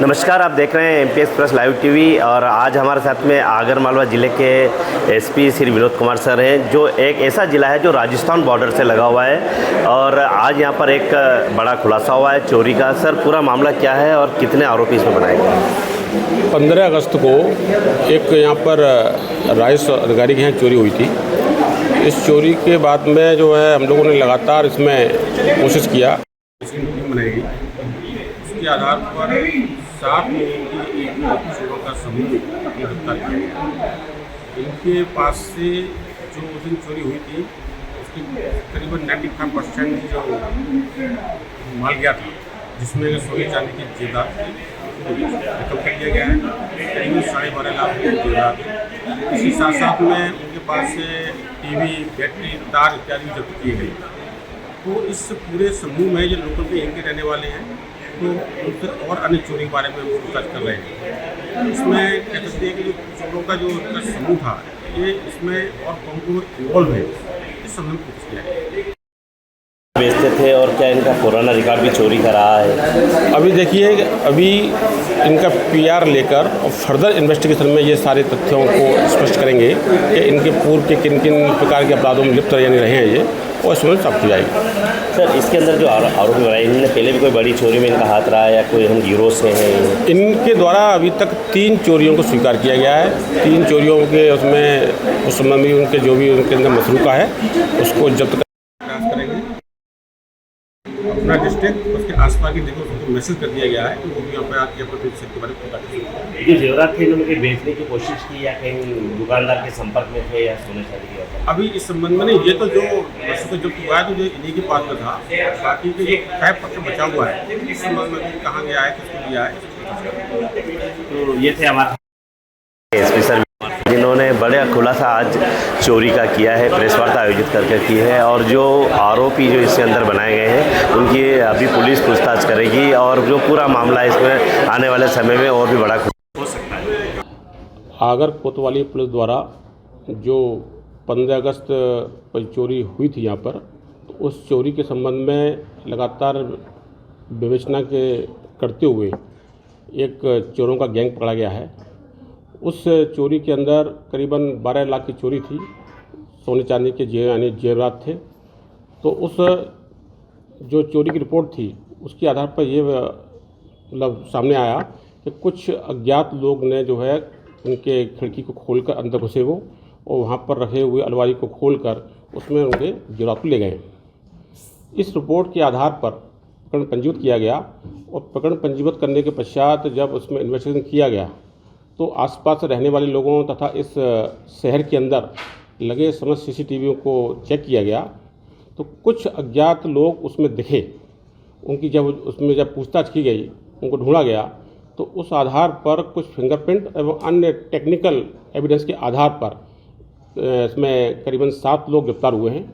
नमस्कार, आप देख रहे हैं एमपी एक्सप्रेस लाइव टीवी और आज हमारे साथ में आगरमालवा ज़िले के एसपी श्री विनोद कुमार सर हैं, जो एक ऐसा ज़िला है जो राजस्थान बॉर्डर से लगा हुआ है और आज यहाँ पर एक बड़ा खुलासा हुआ है चोरी का। सर, पूरा मामला क्या है और कितने आरोपी इसमें बनाए गए? 15 अगस्त को एक यहाँ पर राजस्व अधिकारी के यहाँ चोरी हुई थी। इस चोरी के बाद में जो है हम लोगों ने लगातार इसमें कोशिश किया। बनाएगी उसके आधार पर 7 लोगों की एक चोरों का समूह गिरफ्तार किया गया। इनके पास से जो उस दिन चोरी हुई थी उसकी करीबन 95% जो माल गया था, जिसमें सोने चांदी की जेवरात रिकवर कर लिया गया है। करीबन 12.5 लाख की जेवरात। इसी साथ साथ में उनके पास से टीवी, बैटरी, तार इत्यादि जब्त किए गए। तो इस पूरे समूह में जो लोकल के इनके रहने वाले हैं, तो उनसे और अन्य चोरी के बारे में हम पूछताछ कर रहे हैं। इसमें कह सकते हैं कि जो चोरों का जो समूह था, ये इसमें और कौन को इन्वॉल्व है, इस समय पूछ किया है। बेचते थे और क्या इनका पुराना रिकॉर्ड भी चोरी का रहा है? अभी देखिए, अभी इनका पीआर लेकर और फर्दर इन्वेस्टिगेशन में ये सारे तथ्यों को स्पष्ट करेंगे कि इनके पूर्व के किन किन प्रकार के अपराधों में लिप्त यानी रहे हैं ये, और इसमें सब हो जाएगी। सर, इसके अंदर जो आरोपी बनाए, इन्होंने पहले भी कोई बड़ी चोरी में इनका हाथ रहा है या कोई हम गिरोह से हैं? इनके द्वारा अभी तक 3 चोरियों को स्वीकार किया गया है। 3 चोरियों के उसमें उस संबंध में उनके जो भी उनके अंदर मसरूका है उसको जब्त करेंगे। अपना डिस्ट्रिक्ट उसके आसपास की जगह उसको मैसेज कर दिया गया है कि वो भी यहाँ पर आके अपने के बारे में पता करें। जो जेवरात थे, इन्होंने बेचने की कोशिश की या कहीं दुकानदार के संपर्क में थे या सोने चांदी की? अभी इस संबंध में नहीं, ये तो जो वैसे तो जब हुआ है तो जो इन्हीं के पास में था। बाकी के जो 5% बचा हुआ है, इस संबंध में कहाँ गया है, किसको दिया है। तो ये थे हमारे एसपी सर, जिन्होंने बड़ा खुलासा आज चोरी का किया है, प्रेस वार्ता आयोजित करके की है। और जो आरोपी जो इसके अंदर बनाए गए हैं उनकी अभी पुलिस पूछताछ करेगी और जो पूरा मामला है इसमें आने वाले समय में और भी बड़ा हो सकता है। आगर कोतवाली पुलिस द्वारा जो 15 अगस्त पर चोरी हुई थी यहाँ पर, तो उस चोरी के संबंध में लगातार विवेचना के करते हुए एक चोरों का गैंग पकड़ा गया है। उस चोरी के अंदर करीबन 12 लाख की चोरी थी। सोने चांदी के यानी जेवरात थे। तो उस जो चोरी की रिपोर्ट थी उसके आधार पर ये मतलब सामने आया कि कुछ अज्ञात लोग ने जो है उनके खिड़की को खोलकर अंदर घुसे वो, और वहाँ पर रखे हुए अलमारी को खोलकर उसमें उनके जेवरात को ले गए। इस रिपोर्ट के आधार पर प्रकरण पंजीबद्ध किया गया और प्रकरण पंजीबद्ध करने के पश्चात जब उसमें इन्वेस्टिगेशन किया गया तो आसपास रहने वाले लोगों तथा इस शहर के अंदर लगे समस्त सीसीटीवी को चेक किया गया तो कुछ अज्ञात लोग उसमें दिखे। उनकी जब पूछताछ की गई, उनको ढूंढा गया, तो उस आधार पर कुछ फिंगरप्रिंट एवं अन्य टेक्निकल एविडेंस के आधार पर इसमें करीबन 7 लोग गिरफ्तार हुए हैं,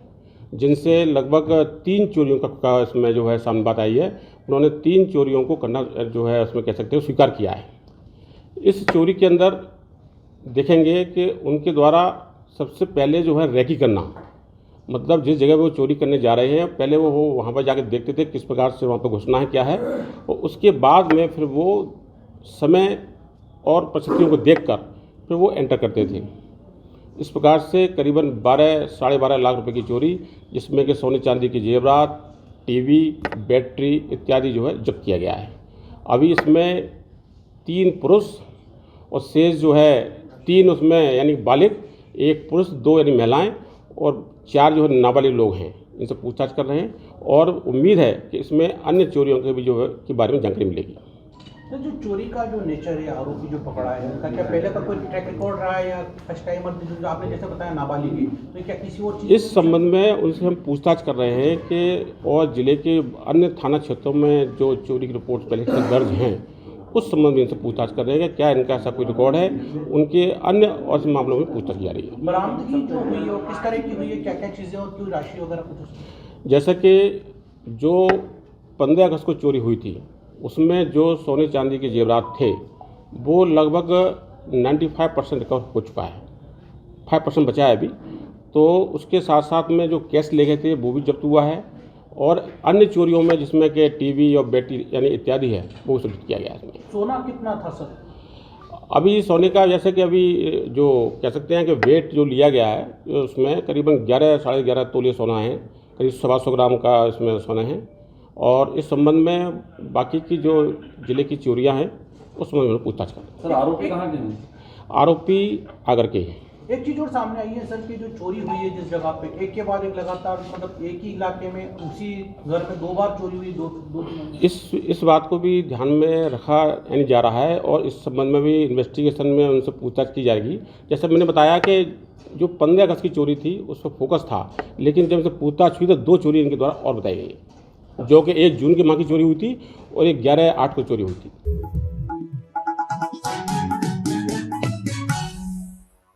जिनसे लगभग 3 चोरियों का इसमें जो है सामने बात आई है। उन्होंने 3 चोरियों को करना जो है उसमें कह सकते हो स्वीकार किया है। इस चोरी के अंदर देखेंगे कि उनके द्वारा सबसे पहले जो है रैकी करना, मतलब जिस जगह वो चोरी करने जा रहे हैं पहले वो वहाँ पर जाकर देखते थे किस प्रकार से वहाँ पर घुसना है क्या है, और उसके बाद में फिर वो समय और परिस्थितियों को देखकर फिर वो एंटर करते थे। इस प्रकार से करीबन 12-12.5 लाख रुपए की चोरी, जिसमें कि सोने चांदी की जेवरात, टीवी, बैटरी इत्यादि जो है जब्त किया गया है। अभी इसमें 3 पुरुष और शेष जो है 3 उसमें यानी बालिग, 1 पुरुष, 2 यानी महिलाएं और 4 जो है नाबालिग लोग हैं। इनसे पूछताछ कर रहे हैं और उम्मीद है कि इसमें अन्य चोरियों के भी जो है के बारे में जानकारी मिलेगी। तो जो चोरी का जो नेचर है, आरोपी जो पकड़ा है उनका क्या पहले का कोई ट्रैक रिकॉर्ड रहा है या फर्स्ट टाइम, जो आपने जैसे बताया नाबालिग, तो क्या किसी और चीज़? इस संबंध में उनसे हम पूछताछ कर रहे हैं कि और जिले के अन्य थाना क्षेत्रों में जो चोरी की रिपोर्ट पहले से दर्ज हैं उस संबंध में इनसे पूछताछ कर रहे हैं कि क्या इनका ऐसा कोई रिकॉर्ड है। उनके अन्य और मामलों में पूछताछ की जा रही है। बरामदगी जो हुई है किस तरह की हुई है, क्या क्या चीज़ें और क्यों, राशि वगैरह कुछ? जैसा कि जो 15 अगस्त को चोरी हुई थी उसमें जो सोने चांदी के जेवरात थे वो लगभग 95% रिकवर हो चुका है। 5% बचा है अभी। तो उसके साथ साथ में जो कैश ले गए थे वो भी जब्त हुआ है और अन्य चोरियों में जिसमें कि टीवी और बैटरी यानी इत्यादि है वो सुरक्षित किया गया है इसमें। सोना कितना था सर? अभी सोने का जैसे कि अभी जो कह सकते हैं कि वेट जो लिया गया है उसमें करीबन 11 साढ़े 11 तोले सोना है, करीब 125 ग्राम का इसमें सोना है। और इस संबंध में बाकी की जो जिले की चोरियां हैं उसमें उन्होंने पूछताछ कर। सर आरोपी कहाँ के हैं? आरोपी आगर के हैं। एक चीज और सामने आई है सर कि जो चोरी हुई है जिस जगह पे एक के बाद एक लगातार मतलब एक ही इलाके में उसी घर में 2 बार चोरी हुई, दो इस बात को भी ध्यान में रखा यानी जा रहा है और इस संबंध में भी इन्वेस्टिगेशन में उनसे पूछताछ की जाएगी। जैसे मैंने बताया कि जो 15 अगस्त की चोरी थी उस पर फोकस था, लेकिन जब इनसे पूछताछ हुई तो 2 चोरी इनके द्वारा और बताई गई, जो कि 1 जून के माह की चोरी हुई थी और एक 11/8 को चोरी हुई थी।